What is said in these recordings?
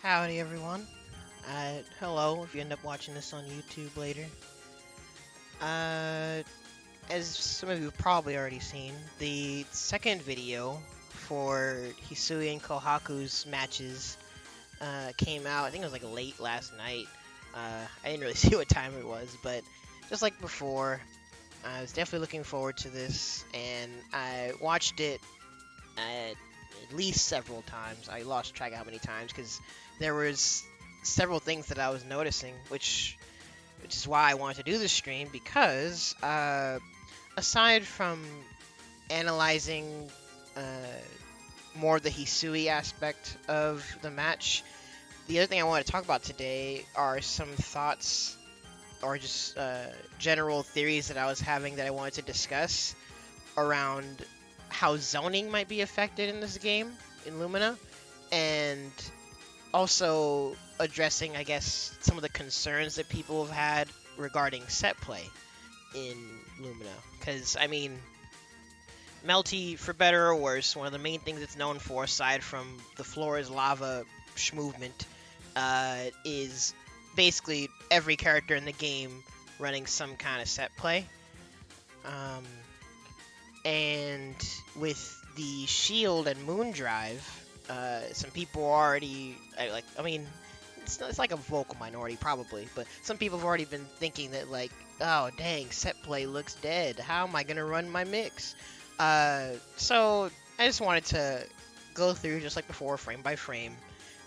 Howdy everyone. Hello if you end up watching this on YouTube later. As some of you have probably already seen, the second video for Hisui and Kohaku's matches came out. I think it was like late last night. I didn't really see what time it was, but just like before, I was definitely looking forward to this, and I watched it at least several times. I lost track of how many times because there was several things that I was noticing, which is why I wanted to do this stream, because aside from analyzing more of the Hisui aspect of the match, the other thing I want to talk about today are some thoughts or just general theories that I was having that I wanted to discuss around how zoning might be affected in this game in Lumina, and also addressing, I guess, some of the concerns that people have had regarding set play in Lumina. Because, I mean, Melty, for better or worse, one of the main things it's known for, aside from the floor is lava movement, is basically every character in the game running some kind of set play. And with the shield and moon drive, some people already, it's like a vocal minority probably, but some people have already been thinking that, like, oh dang, set play looks dead, how am I gonna run my mix? So I just wanted to go through, just like before, frame by frame,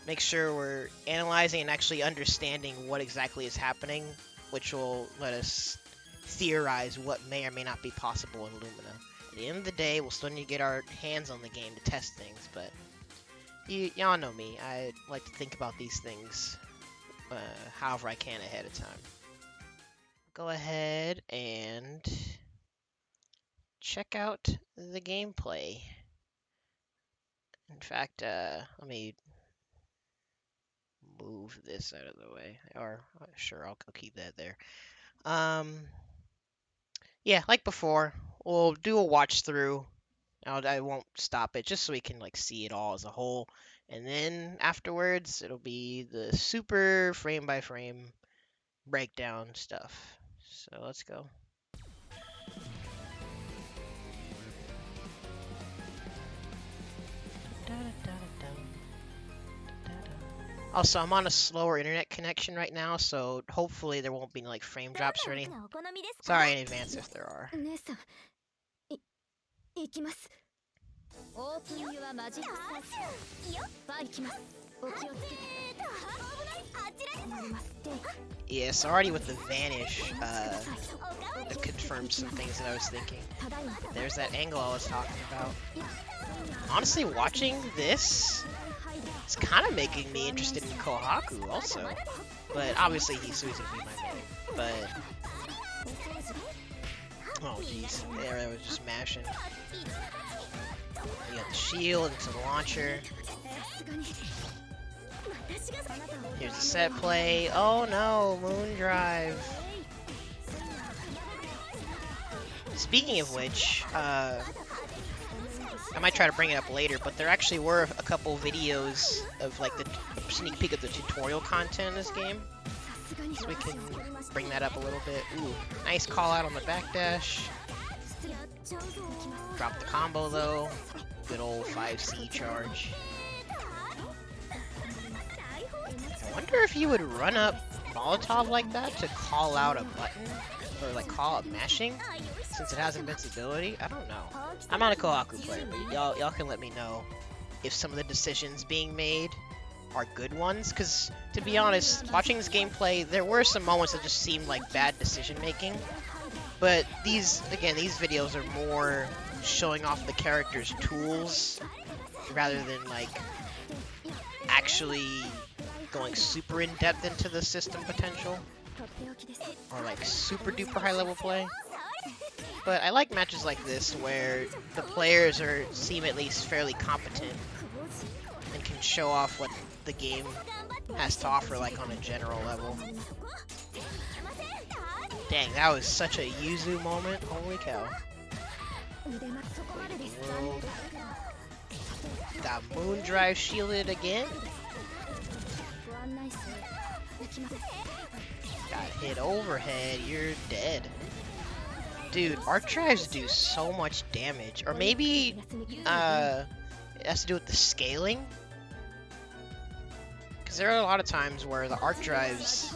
make sure we're analyzing and actually understanding what exactly is happening, which will let us theorize what may or may not be possible in Lumina. At the end of the day, we'll still need to get our hands on the game to test things, but y'all know me. I like to think about these things however I can ahead of time. Go ahead and check out the gameplay. In fact, let me move this out of the way. Or, sure, I'll keep that there. Yeah, like before, we'll do a watch through. I won't stop it, just so we can like see it all as a whole, and then afterwards it'll be the super frame by frame breakdown stuff. So let's go. Also, I'm on a slower internet connection right now, so hopefully there won't be like frame drops or anything. Sorry in advance if there are. Yes, already with the vanish, it confirmed some things that I was thinking. There's that angle I was talking about. Honestly, watching this, it's kind of making me interested in Kohaku also. But obviously Hisui's gonna be my main. But oh jeez, there I was just mashing. You got the shield into the launcher. Here's the set play. Oh no, moon drive. Speaking of which, I might try to bring it up later, but there actually were a couple videos of like the sneak peek of the tutorial content in this game. So we can bring that up a little bit. Ooh, nice call out on the backdash. Drop the combo though. Good old 5C charge. I wonder if you would run up Molotov like that to call out a button, or like call out mashing, since it has invincibility. I don't know. I'm not a Kohaku player, but y'all can let me know if some of the decisions being made are good ones, because to be honest, watching this gameplay, there were some moments that just seemed like bad decision making, but these videos are more showing off the character's tools rather than like actually going super in depth into the system potential or like super duper high level play. But I like matches like this where the players seem at least fairly competent and can show off what the game has to offer, like on a general level. Dang, that was such a Yuzu moment. Holy cow. World. Got moon drive shielded again. Got hit overhead, you're dead. Dude, arc drives do so much damage. Or maybe, it has to do with the scaling? Because there are a lot of times where the arc drives,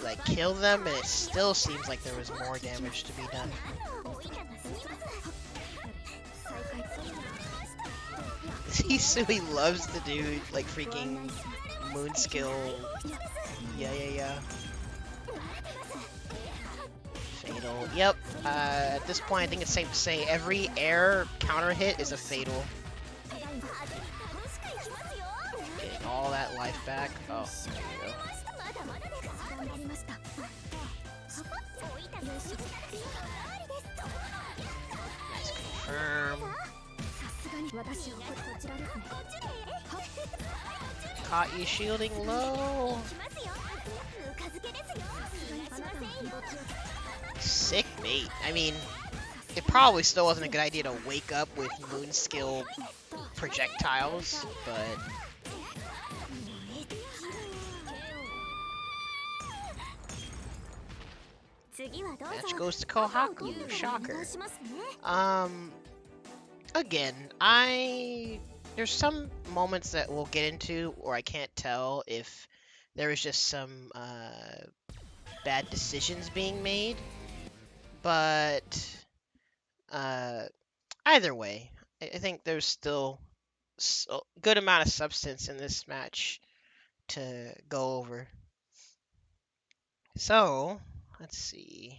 like, kill them, and it still seems like there was more damage to be done. Hisui loves to do, like, freaking moon skill. Yeah. Fatal. Yep. At this point, I think it's safe to say every air counter hit is a fatal. Getting all that life back. Oh, there you go. Nice confirm. Caught you shielding low. Sick bait. I mean, it probably still wasn't a good idea to wake up with moon skill projectiles, but match goes to Kohaku. Shocker. Again, there's some moments that we'll get into where I can't tell if there was just some bad decisions being made, but either way, I think there's still a good amount of substance in this match to go over. So, let's see.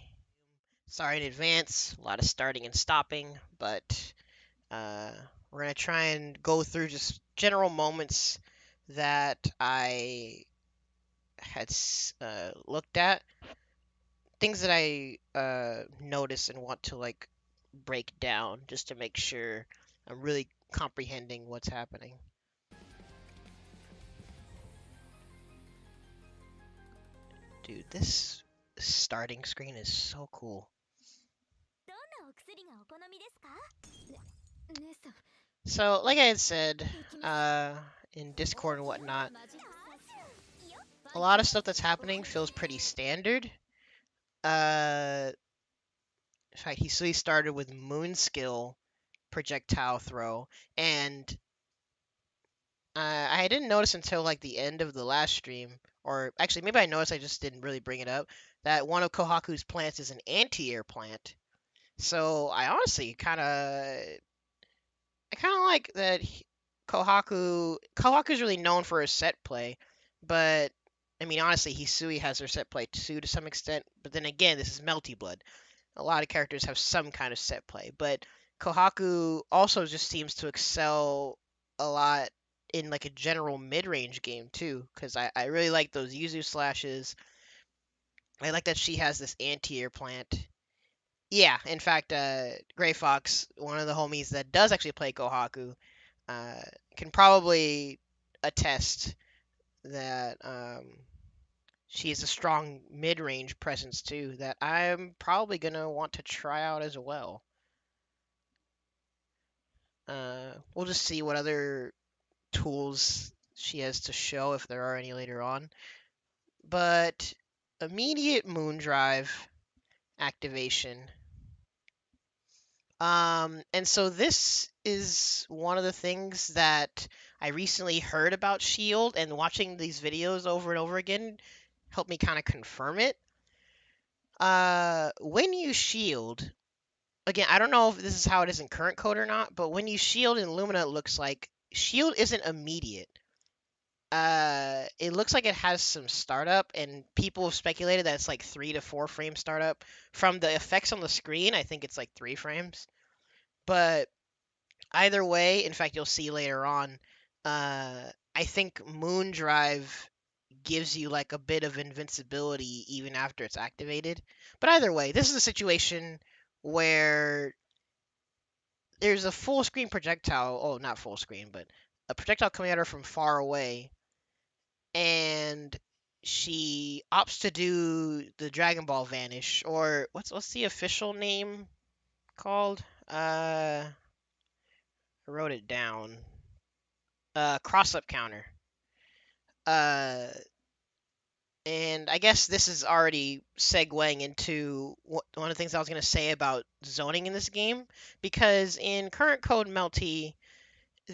Sorry in advance, a lot of starting and stopping, but we're going to try and go through just general moments that I had looked at. Things that I notice and want to, like, break down just to make sure I'm really comprehending what's happening. Dude, this starting screen is so cool. So, like I had said, in Discord and whatnot, a lot of stuff that's happening feels pretty standard. In fact, Hisui started with Moon Skill projectile throw, and I didn't notice until, like, the end of the last stream, or actually maybe I noticed, I just didn't really bring it up, that one of Kohaku's plants is an anti-air plant. So I honestly kind of like that Kohaku's really known for his set play, but I mean, honestly, Hisui has her set play too to some extent. But then again, this is Melty Blood. A lot of characters have some kind of set play, but Kohaku also just seems to excel a lot in, like, a general mid-range game too, because I really like those Yuzu slashes. I like that she has this anti-air plant. Yeah, in fact, Gray Fox, one of the homies that does actually play Kohaku, uh, can probably attest that she is a strong mid-range presence too that I'm probably gonna want to try out as well. We'll just see what other tools she has to show, if there are any later on. But immediate moon drive activation. And so this is one of the things that I recently heard about Shield, and watching these videos over and over again helped me kind of confirm it. When you shield, again, I don't know if this is how it is in current code or not, but when you shield in Lumina, it looks like shield isn't immediate. It looks like it has some startup, and people have speculated that it's like 3 to 4 frame startup. From the effects on the screen, I think it's like 3 frames. But either way, in fact, you'll see later on, I think Moon Drive gives you, like, a bit of invincibility even after it's activated. But either way, this is a situation where there's a full screen projectile. Oh, not full screen, but a projectile coming at her from far away, and she opts to do the Dragon Ball Vanish, or what's the official name called? I wrote it down. Cross up counter. Uh, and I guess this is already segueing into one of the things I was going to say about zoning in this game, because in current code Melty,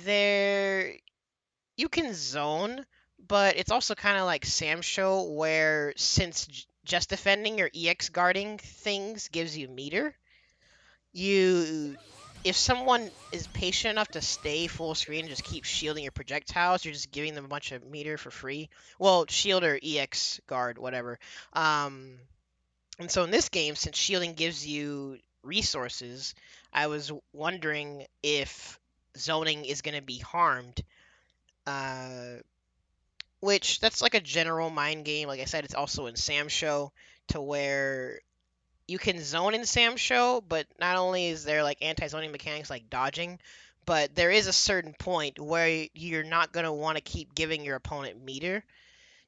there you can zone, but it's also kind of like Sam Show, where since just defending or EX guarding things gives you meter, you if someone is patient enough to stay full screen and just keep shielding your projectiles, you're just giving them a bunch of meter for free. Well, shield or EX guard, whatever. Um, and so in this game, since shielding gives you resources, I was wondering if zoning is going to be harmed. Uh, which that's like a general mind game. Like I said, it's also in Sam Show to where you can zone in Sam Show, but not only is there like anti-zoning mechanics like dodging, but there is a certain point where you're not going to want to keep giving your opponent meter.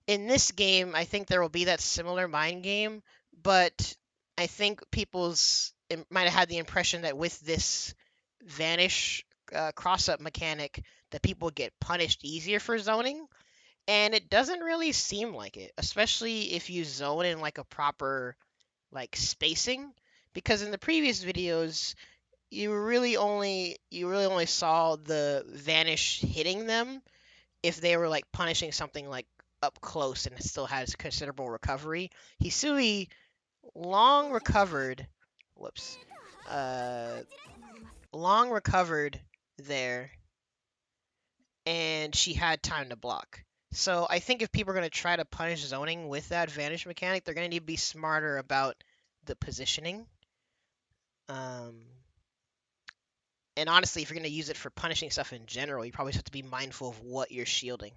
In this game, I think there will be that similar mind game, but I think people's might have had the impression that with this vanish cross-up mechanic that people get punished easier for zoning, and it doesn't really seem like it, especially if you zone in like a proper like spacing, because in the previous videos you really only saw the vanish hitting them if they were like punishing something like up close and it still has considerable recovery. Hisui long recovered, whoops, uh, long recovered there, and she had time to block. So I think if people are going to try to punish zoning with that vanish mechanic, they're going to need to be smarter about the positioning. Um, and honestly, if you're going to use it for punishing stuff in general, you probably have to be mindful of what you're shielding.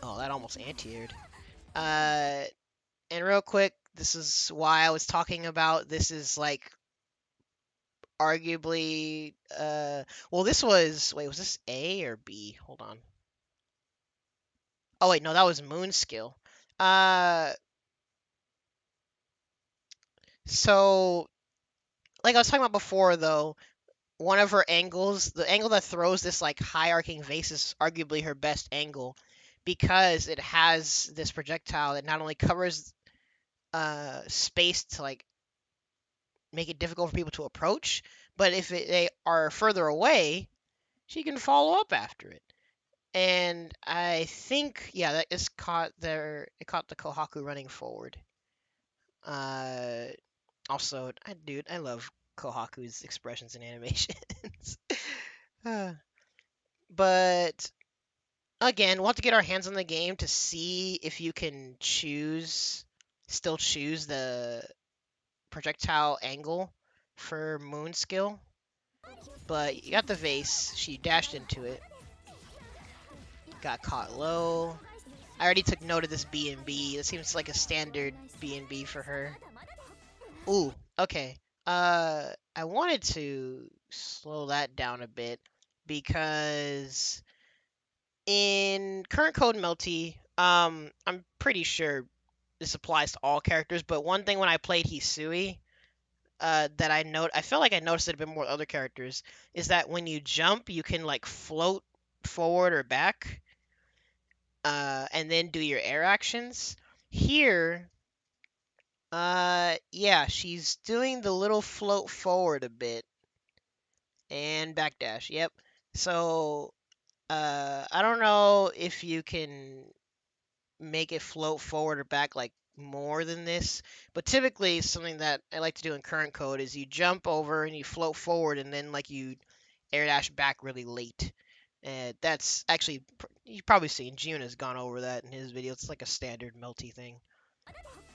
Oh, that almost anti-aired. Uh, and real quick, this is why I was talking about this is like arguably well, this was, wait, was this A or B? Hold on. Oh wait, no, that was Moon skill. Uh so like I was talking about before though, one of her angles, the angle that throws this like high arcing vase, is arguably her best angle because it has this projectile that not only covers space to like make it difficult for people to approach, but if they are further away, she can follow up after it. And I think, yeah, that is caught there. It caught the Kohaku running forward. Uh, Also, I love Kohaku's expressions and animations. Uh, but again, we'll have to get our hands on the game to see if you can still choose the projectile angle for Moon skill. But you got the vase. She dashed into it. Got caught low. I already took note of this B&B. This seems like a standard B&B for her. Ooh, okay. I wanted to slow that down a bit because in current code Melty, I'm pretty sure this applies to all characters, but one thing when I played Hisui, that I felt like I noticed it a bit more with other characters, is that when you jump, you can like float forward or back, and then do your air actions. Here, yeah, she's doing the little float forward a bit and backdash. Yep. So, I don't know if you can make it float forward or back like more than this, but typically something that I like to do in current code is you jump over and you float forward and then like you air dash back really late. And that's actually, you've probably seen June has gone over that in his video. It's like a standard Melty thing.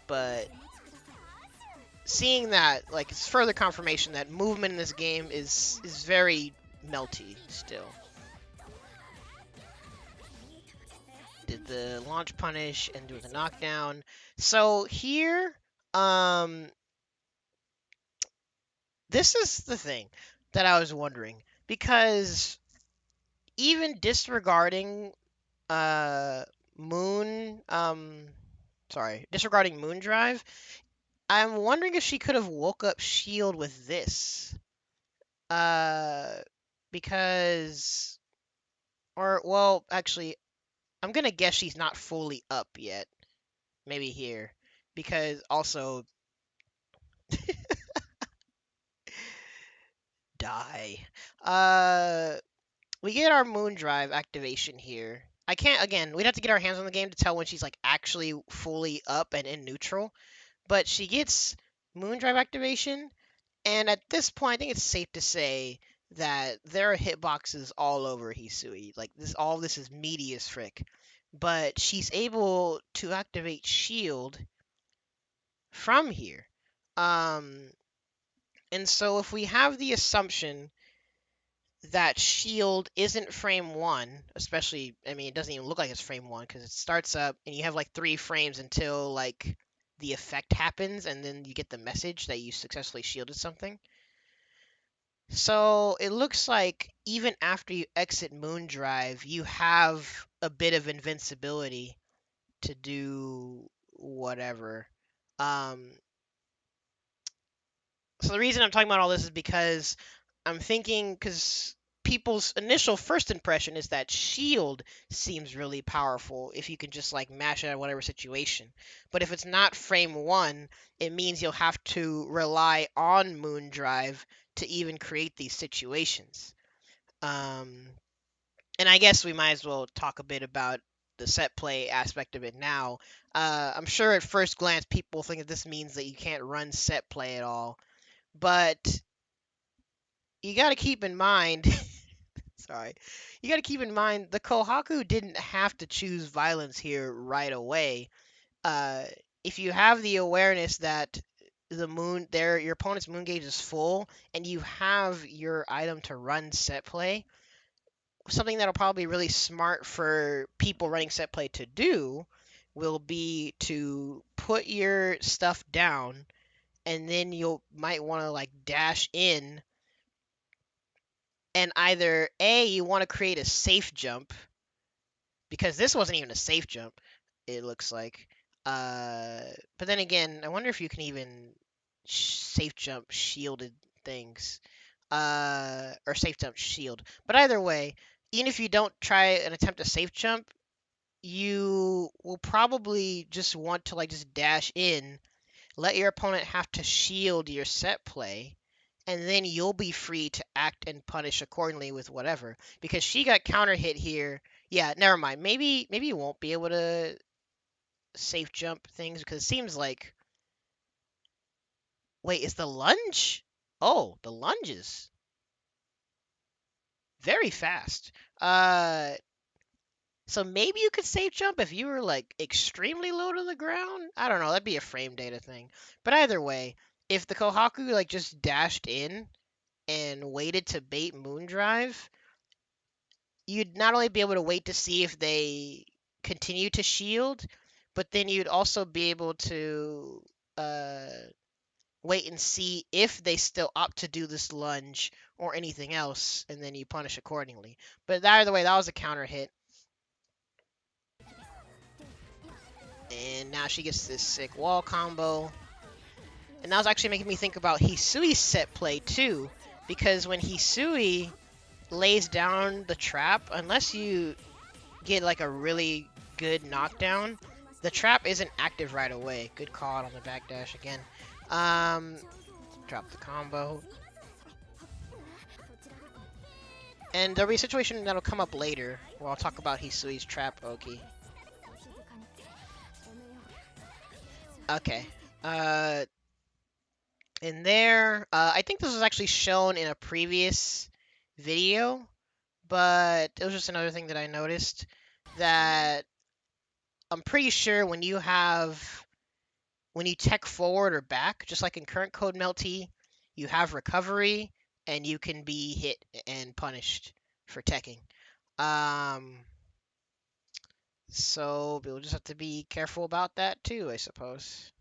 But seeing that, like, it's further confirmation that movement in this game is very Melty still. Did the launch punish and do the knockdown. So here, um, this is the thing that I was wondering, because even disregarding uh Moon, disregarding Moon Drive, I'm wondering if she could have woke up Shield with this. Uh, because Or, well, actually, I'm gonna guess she's not fully up yet. Maybe here. Because also, die. Uh, we get our moon drive activation here. I can't, again, we'd have to get our hands on the game to tell when she's like actually fully up and in neutral. But she gets moon drive activation, and at this point, I think it's safe to say that there are hitboxes all over Hisui. Like this, all this is meaty as frick. But she's able to activate shield from here. Um, and so if we have the assumption that shield isn't frame one, especially, I mean, it doesn't even look like it's frame one because it starts up and you have like 3 frames until like the effect happens and then you get the message that you successfully shielded something. So it looks like even after you exit Moon Drive, you have a bit of invincibility to do whatever. Um, so the reason I'm talking about all this is because I'm thinking, because people's initial first impression is that shield seems really powerful if you can just like mash it at whatever situation. But if it's not frame one, it means you'll have to rely on Moon Drive to even create these situations. Um, and I guess we might as well talk a bit about the set play aspect of it now. I'm sure at first glance people think that this means that you can't run set play at all, but you got to keep in mind. Sorry, you got to keep in mind the Kohaku didn't have to choose violence here right away. Uh, if you have the awareness that your opponent's moon gauge is full, and you have your item to run set play, something that'll probably be really smart for people running set play to do will be to put your stuff down, and then you'll might want to like dash in, and either A, you want to create a safe jump, because this wasn't even a safe jump, it looks like. Uh, but then again, I wonder if you can even safe jump shielded things. Or safe jump shield. But either way, even if you don't try and attempt a safe jump, you will probably just want to like just dash in, let your opponent have to shield your set play, and then you'll be free to act and punish accordingly with whatever. Because she got counter hit here. Yeah, never mind. Maybe you won't be able to safe jump things because it seems like, wait, is the lunge? Oh, the lunge is very fast. Uh so maybe you could safe jump if you were like extremely low to the ground. I don't know, that'd be a frame data thing. But either way, if the Kohaku like just dashed in and waited to bait Moondrive, you'd not only be able to wait to see if they continue to shield, but then you'd also be able to uh, wait and see if they still opt to do this lunge or anything else, and then you punish accordingly. But either way, that was a counter hit. And now she gets this sick wall combo. And that was actually making me think about Hisui's set play too, because when Hisui lays down the trap, unless you get like a really good knockdown, the trap isn't active right away. Good call on the backdash again. Drop the combo. And there'll be a situation that'll come up later where I'll talk about Hisui's trap Oki. Okay. In there, I think this was actually shown in a previous video, but it was just another thing that I noticed, that I'm pretty sure when you tech forward or back, just like in current code Melty, you have recovery and you can be hit and punished for teching. So we'll just have to be careful about that too, I suppose.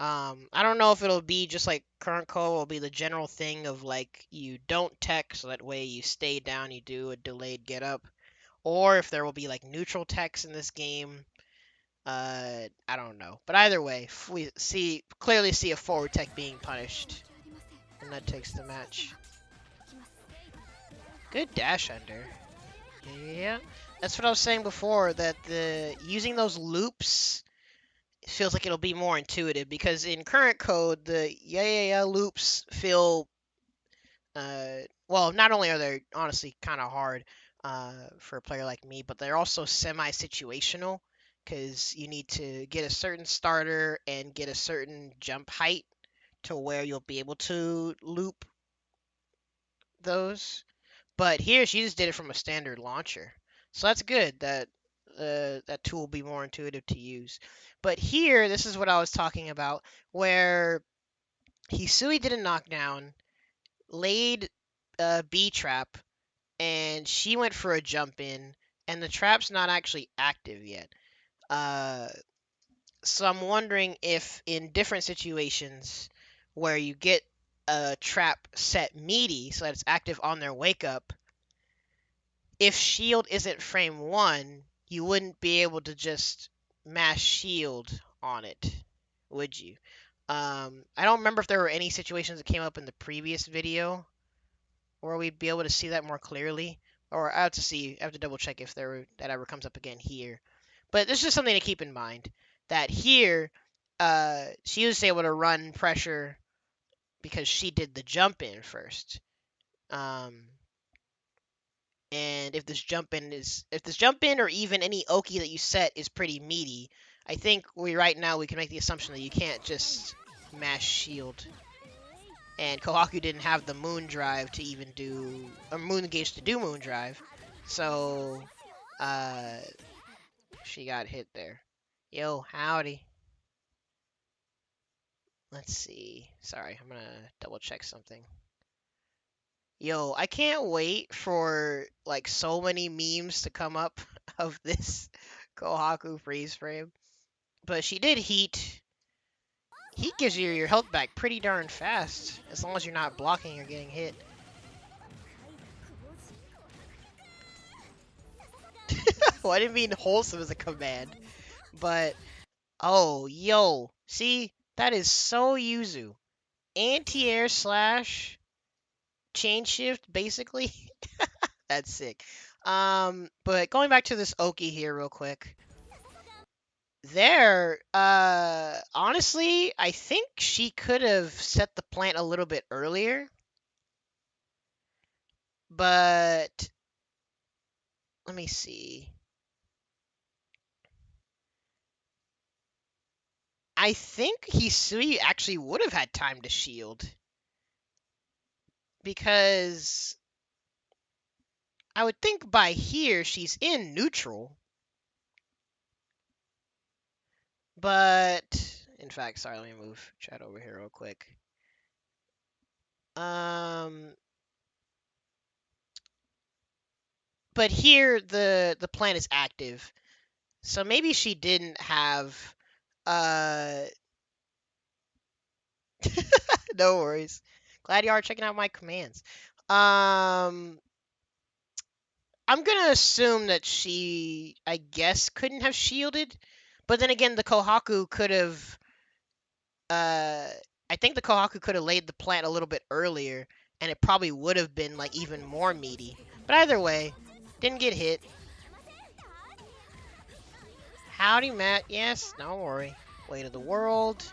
I don't know if it'll be just like current code will be the general thing of like you don't tech, so that way you stay down, you do a delayed get up, or if there will be like neutral techs in this game. I don't know, but either way, we clearly see a forward tech being punished, and that takes the match. Good dash under. Yeah, that's what I was saying before. That the using those loops feels like it'll be more intuitive because in current code, the yeah loops feel well. Not only are they honestly kind of hard for a player like me, but they're also semi-situational because you need to get a certain starter and get a certain jump height to where you'll be able to loop those. But here she just did it from a standard launcher. So that's good that that tool will be more intuitive to use. But here, this is what I was talking about, where Hisui did a knockdown, laid a B trap, and she went for a jump in, and the trap's not actually active yet. Uh, so I'm wondering if in different situations where you get a trap set meaty so that it's active on their wake up, if shield isn't frame one, you wouldn't be able to just mash shield on it, would you? I don't remember if there were any situations that came up in the previous video where we'd be able to see that more clearly. Or I have to see, I have to double check if that ever comes up again here. But this is just something to keep in mind that here, she was able to run pressure because she did the jump in first. Um, And if this jump in or even any Oki that you set is pretty meaty, I think right now we can make the assumption that you can't just mash shield. And Kohaku didn't have the moon drive to even do or moon gauge to do moon drive, so uh, she got hit there. Yo, howdy. Let's see. Sorry, I'm gonna double check something. Yo, I can't wait for like so many memes to come up of this Kohaku freeze frame. But she did heat. Heat gives you your health back pretty darn fast, as long as you're not blocking or getting hit. Well, I didn't mean wholesome as a command, but oh, yo, see, that is so Yuzu. Anti-air slash chain shift, basically. That's sick. But going back to this Oki here real quick. There, honestly, I think she could have set the plant a little bit earlier, but let me see. I think Hisui actually would have had time to shield because I would think by here she's in neutral, but in fact, sorry, let me move chat over here real quick. Um, but here the plant is active, so maybe she didn't have uh no worries. Glad you are checking out my commands. Um, I'm gonna assume that she, I guess, couldn't have shielded, but then again, the Kohaku could have. Uh, I think the Kohaku could have laid the plant a little bit earlier, and it probably would have been like even more meaty. But either way, didn't get hit. Howdy, Matt. Yes, don't worry. Way to the world.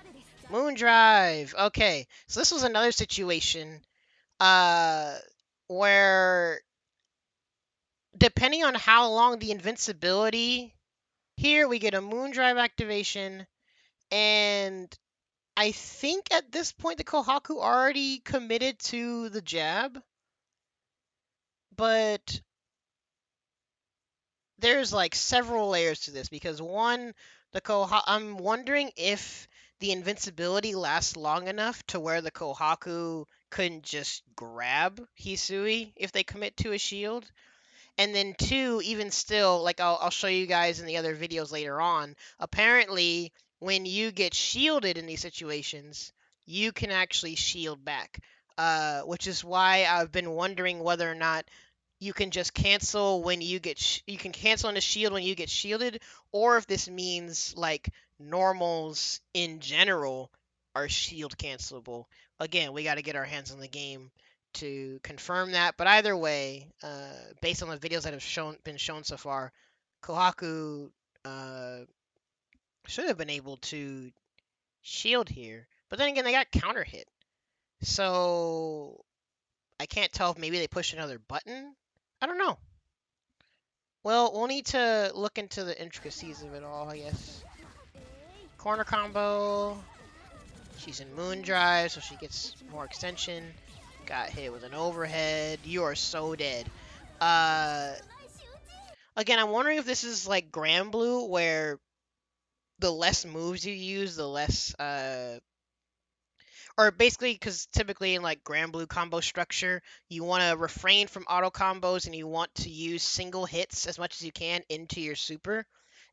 Moon Drive. Okay, so this was another situation uh where depending on how long the invincibility here we get a moon drive activation, and I think at this point the Kohaku already committed to the jab, but there's like several layers to this because one, I'm wondering if the invincibility lasts long enough to where the Kohaku couldn't just grab Hisui if they commit to a shield. And then two, even still, like I'll show you guys in the other videos later on, apparently when you get shielded in these situations, you can actually shield back. Which is why I've been wondering whether or not you can just cancel when you get you can cancel on the shield when you get shielded, or if this means like normals in general are shield cancelable. Again, we got to get our hands on the game to confirm that. But either way, based on the videos that have been shown so far, Kohaku should have been able to shield here. But then again, they got counter hit. So I can't tell if maybe they pushed another button. I don't know. Well, we'll need to look into the intricacies of it all, I guess. Corner combo. She's in Moon Drive, so she gets more extension. Got hit with an overhead. You are so dead. Again, I'm wondering if this is like Grand Blue, where the less moves you use, the less or basically, because typically in like Grand Blue combo structure, you want to refrain from auto combos and you want to use single hits as much as you can into your super,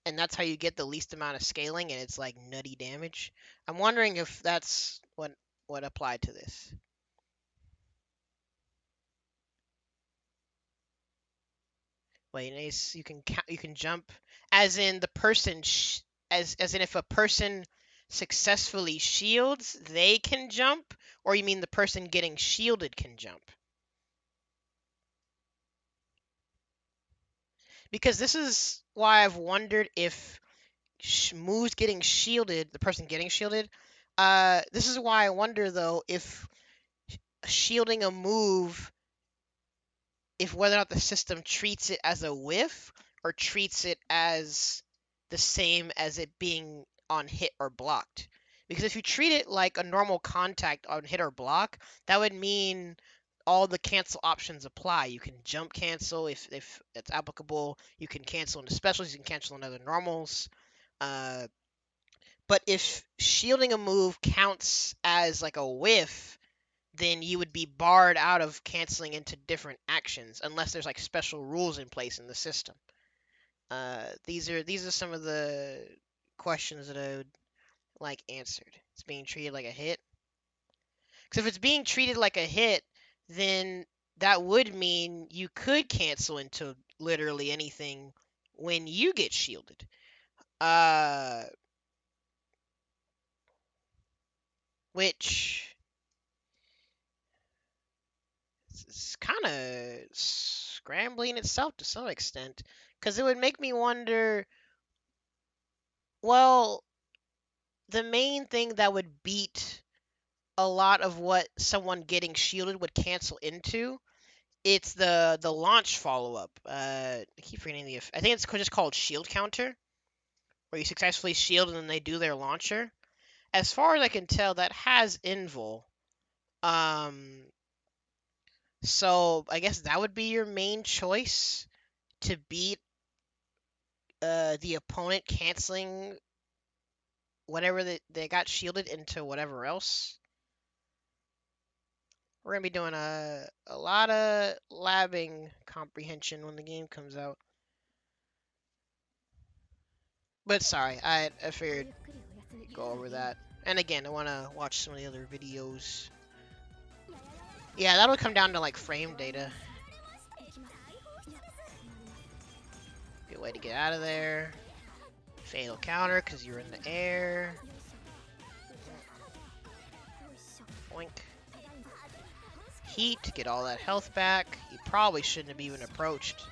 and that's how you get the least amount of scaling, and it's like nutty damage. I'm wondering if that's what applied to this. Wait, nice. You can jump, as in the person as in if a person successfully shields, they can jump, or you mean the person getting shielded can jump? Because this is why I've wondered if moves getting shielded, the person getting shielded. This is why I wonder though if shielding a move, if whether or not the system treats it as a whiff or treats it as the same as it being on hit or blocked. Because if you treat it like a normal contact on hit or block, that would mean all the cancel options apply. You can jump cancel if it's applicable. You can cancel into specials. You can cancel into other normals. Uh, but if shielding a move counts as like a whiff, then you would be barred out of canceling into different actions unless there's like special rules in place in the system. These are some of the questions that I would like answered. It's being treated like a hit. Because if it's being treated like a hit, then that would mean you could cancel into literally anything when you get shielded. Uh, which is kind of scrambling itself to some extent. Because it would make me wonder, well, the main thing that would beat a lot of what someone getting shielded would cancel into, it's the launch follow up. I keep forgetting the. I think it's just called shield counter, where you successfully shield and then they do their launcher. As far as I can tell, that has invul. Um, so I guess that would be your main choice to beat the opponent canceling whatever they got shielded into whatever else. We're gonna be doing a lot of labbing comprehension when the game comes out. But sorry, I figured go over that. And again, I want to watch some of the other videos. Yeah, that'll come down to like frame data. Good way to get out of there. Fatal counter because you're in the air. Boink. Heat to get all that health back. You probably shouldn't have even approached.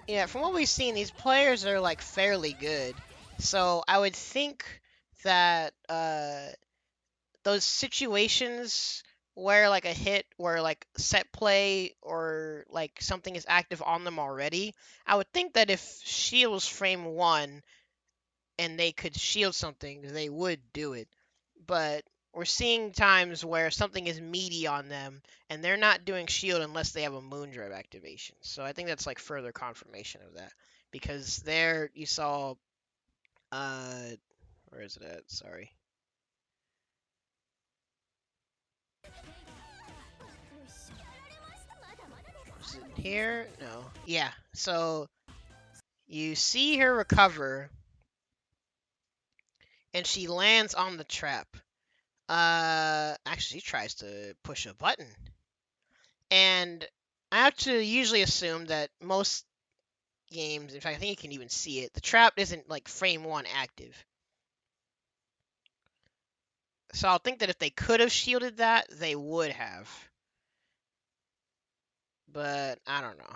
Yeah, from what we've seen, these players are like fairly good. So I would think that those situations where like a hit, where like set play or like something is active on them already, I would think that if shield was frame 1 and they could shield something, they would do it. But we're seeing times where something is meaty on them and they're not doing shield unless they have a moon drive activation. So I think that's like further confirmation of that. Because there you saw where is it at? Sorry. Is it here? No. Yeah. So you see her recover and she lands on the trap. Actually, she tries to push a button. And I have to usually assume that most games, in fact, I think you can even see it, the trap isn't like frame 1 active. So I'll think that if they could have shielded that, they would have. But I don't know.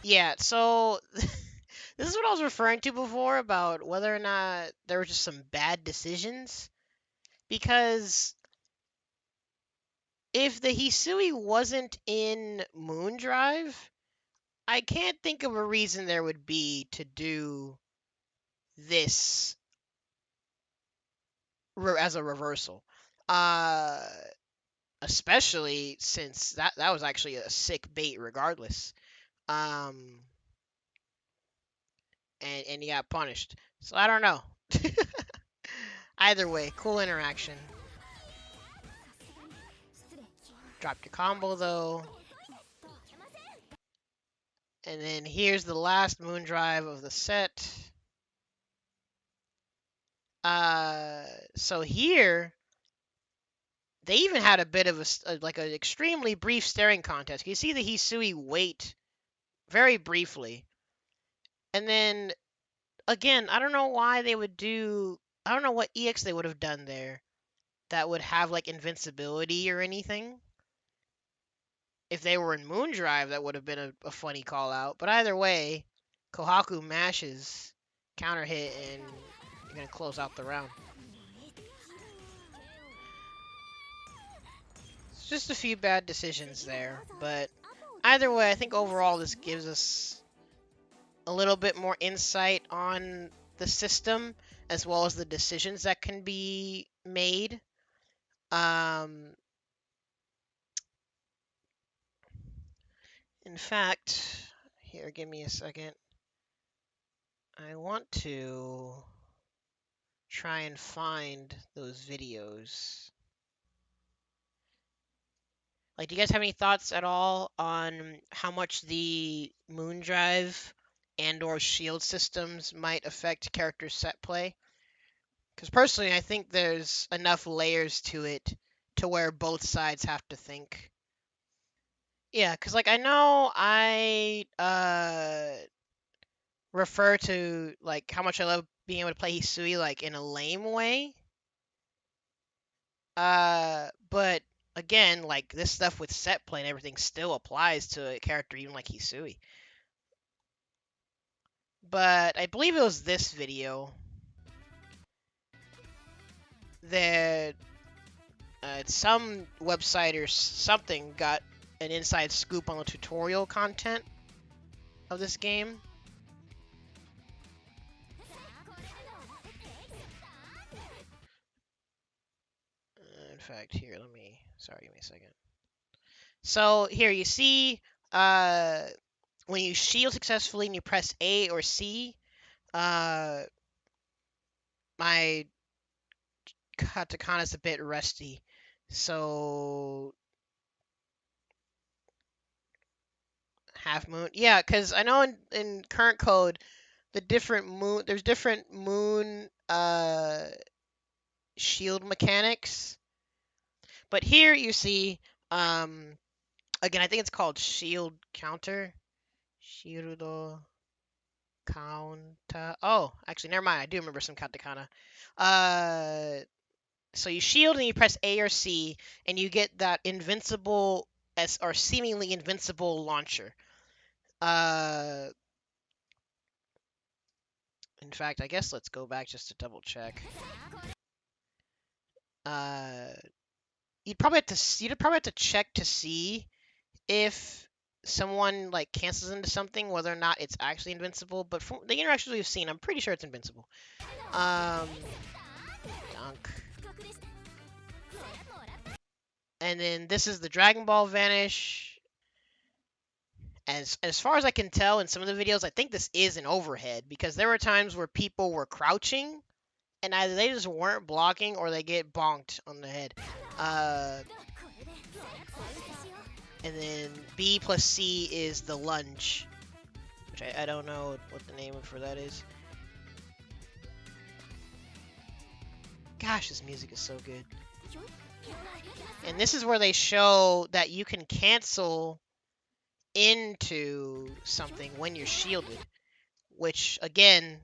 Yeah, so this is what I was referring to before about whether or not there were just some bad decisions. Because if the Hisui wasn't in Moondrive, I can't think of a reason there would be to do this as a reversal. Uh, Especially since that was actually a sick bait regardless. Um, and he got punished. So I don't know. Either way, cool interaction. Dropped your combo though. And then here's the last moon drive of the set. So here they even had a bit of like an extremely brief staring contest. You see the Hisui wait very briefly, and then again, I don't know why they would do. I don't know what EX they would have done there that would have like invincibility or anything. If they were in Moondrive, that would have been a funny call out. But either way, Kohaku mashes, counter hit, and you're gonna close out the round. It's just a few bad decisions there, but either way, I think overall this gives us a little bit more insight on the system as well as the decisions that can be made. In fact, here, give me a second. I want to try and find those videos. Like, do you guys have any thoughts at all on how much the Moondrive and or shield systems might affect character set play? Because personally, I think there's enough layers to it to where both sides have to think. Yeah, because like I know I refer to like how much I love being able to play Hisui like in a lame way. But again, like this stuff with set play and everything still applies to a character even like Hisui. But I believe it was this video that some website or something got an inside scoop on the tutorial content of this game. In fact, here, sorry, give me a second. So here you see, when you shield successfully and you press A or C, my katakana's a bit rusty. So half moon, yeah, because I know in current code, there's different moon shield mechanics. But here you see, again, I think it's called shield counter. Shield counter. Oh, actually, never mind. I do remember some katakana. So you shield and you press A or C, and you get that invincible or seemingly invincible launcher. In fact, I guess let's go back just to double check. You'd probably have to check to see if someone like cancels into something, whether or not it's actually invincible. But from the interactions we've seen, I'm pretty sure it's invincible. Dunk. And then this is the Dragon Ball Vanish. As far as I can tell in some of the videos, I think this is an overhead because there were times where people were crouching and either they just weren't blocking or they get bonked on the head. And then B plus C is the lunge, which I don't know what the name for that is. Gosh, this music is so good. And this is where they show that you can cancel into something when you're shielded, which again,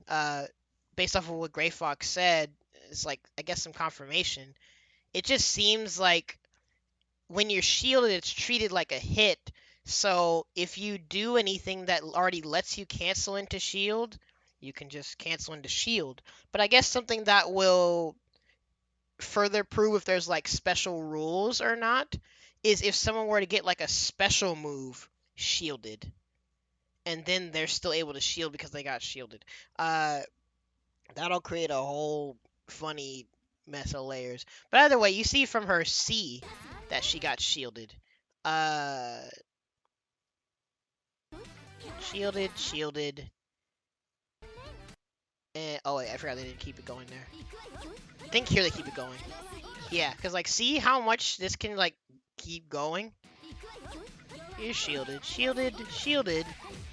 based off of what Gray Fox said, is like, I guess, some confirmation. It just seems like when you're shielded, it's treated like a hit. So if you do anything that already lets you cancel into shield, you can just cancel into shield. But I guess something that will further prove if there's like special rules or not is if someone were to get like a special move shielded, and then they're still able to shield because they got shielded. Uh, that'll create a whole funny mess of layers. But either way, you see from her C that she got shielded. Uh, shielded. And oh wait, I forgot they didn't keep it going there. I think here they keep it going. Yeah, cause like, see how much this can like keep going. You're shielded,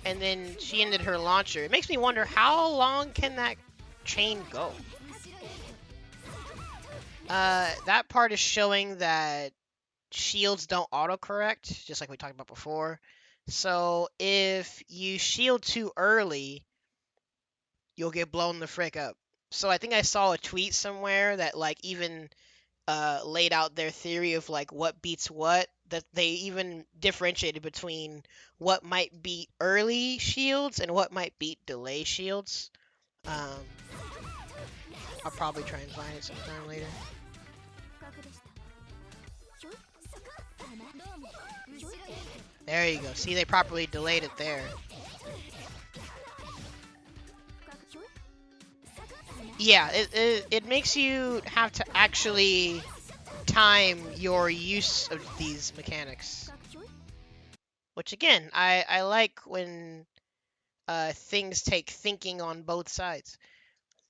and then she ended her launcher. It makes me wonder how long can that chain go. That part is showing that shields don't autocorrect, just like we talked about before. So if you shield too early, you'll get blown the frick up. So I think I saw a tweet somewhere that like even laid out their theory of like what beats what. That they even differentiated between what might beat early shields and what might beat delay shields. I'll probably try and find it sometime later. There you go. See, they properly delayed it there. Yeah, it makes you have to actually time your use of these mechanics. Which again, I like when things take thinking on both sides.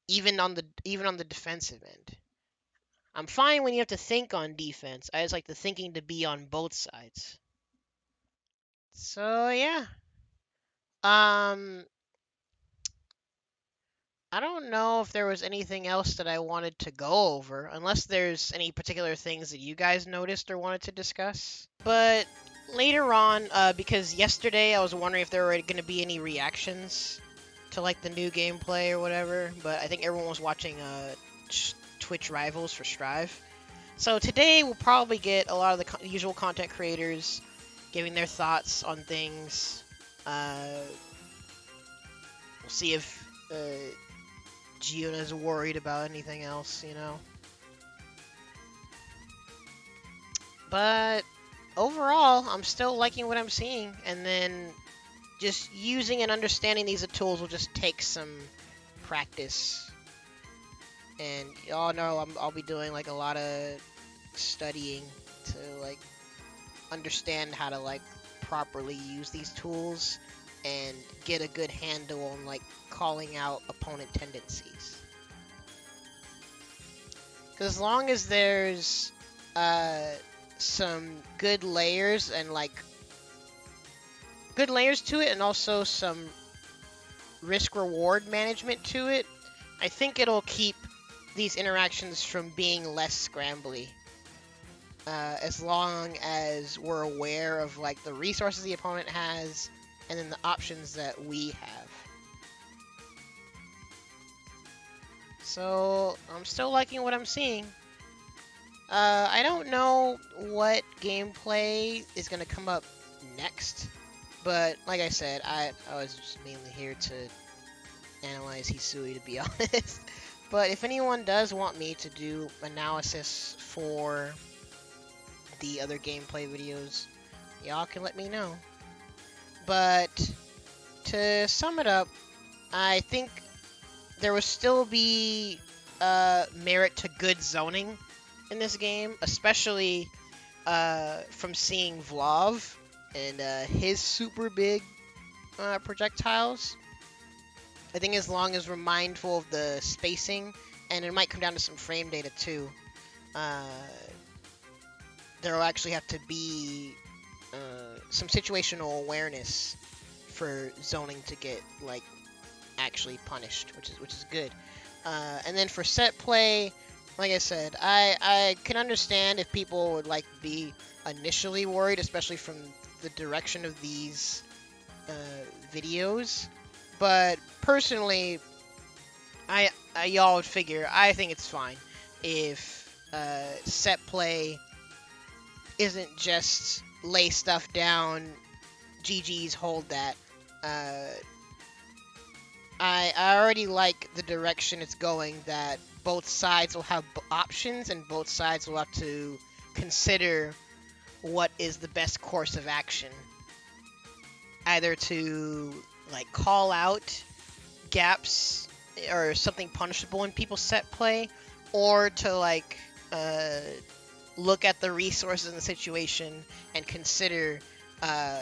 Even on the defensive end. I'm fine when you have to think on defense. I just like the thinking to be on both sides. So yeah. I don't know if there was anything else that I wanted to go over, unless there's any particular things that you guys noticed or wanted to discuss. But later on, because yesterday I was wondering if there were going to be any reactions to like the new gameplay or whatever, but I think everyone was watching Twitch Rivals for Strive. So today we'll probably get a lot of the usual content creators giving their thoughts on things. We'll see if Giona's worried about anything else, you know. But overall, I'm still liking what I'm seeing, and then just using and understanding these tools will just take some practice. And y'all know I'll be doing like a lot of studying to like understand how to like properly use these tools and get a good handle on like calling out opponent tendencies. Because as long as there's some good layers and like good layers to it, and also some risk reward management to it, I think it'll keep these interactions from being less scrambly. As long as we're aware of like the resources the opponent has and then the options that we have. So I'm still liking what I'm seeing. I don't know what gameplay is gonna come up next, but like I said, I was just mainly here to analyze Hisui, to be honest. But if anyone does want me to do analysis for the other gameplay videos, y'all can let me know. But to sum it up, I think there will still be merit to good zoning in this game, especially from seeing Vlov and his super big projectiles. I think as long as we're mindful of the spacing, and it might come down to some frame data too, there will actually have to be some situational awareness for zoning to get like actually punished, which is good. And then for set play, like I said, I can understand if people would like be initially worried, especially from the direction of these videos. But personally, y'all would figure. I think it's fine if set play isn't just lay stuff down, GG's, hold that. I already like the direction it's going, that both sides will have options and both sides will have to consider what is the best course of action. Either to like call out gaps or something punishable in people's set play, or to like look at the resources in the situation and consider,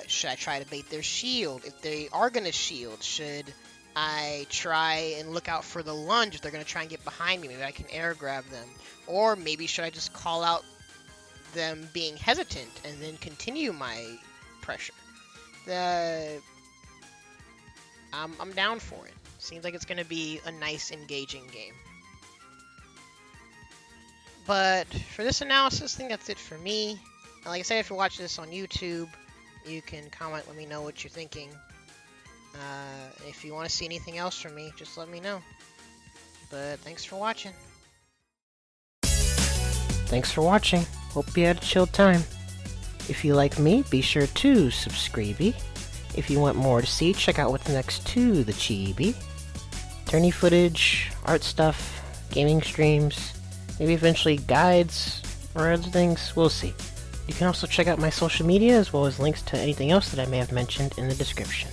should I try to bait their shield? If they are going to shield, should I try and look out for the lunge if they're going to try and get behind me? Maybe I can air grab them. Or maybe should I just call out them being hesitant and then continue my pressure? I'm down for it. Seems like it's going to be a nice, engaging game. But for this analysis, I think that's it for me. Like I said, if you're watching this on YouTube, you can comment, let me know what you're thinking. If you want to see anything else from me, just let me know. But thanks for watching. Thanks for watching. Hope you had a chill time. If you like me, be sure to subscribe. If you want more to see, check out what's next to the Chibi. Tourney footage, art stuff, gaming streams, maybe eventually guides or other things, we'll see. You can also check out my social media as well as links to anything else that I may have mentioned in the description.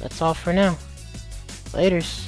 That's all for now. Laters.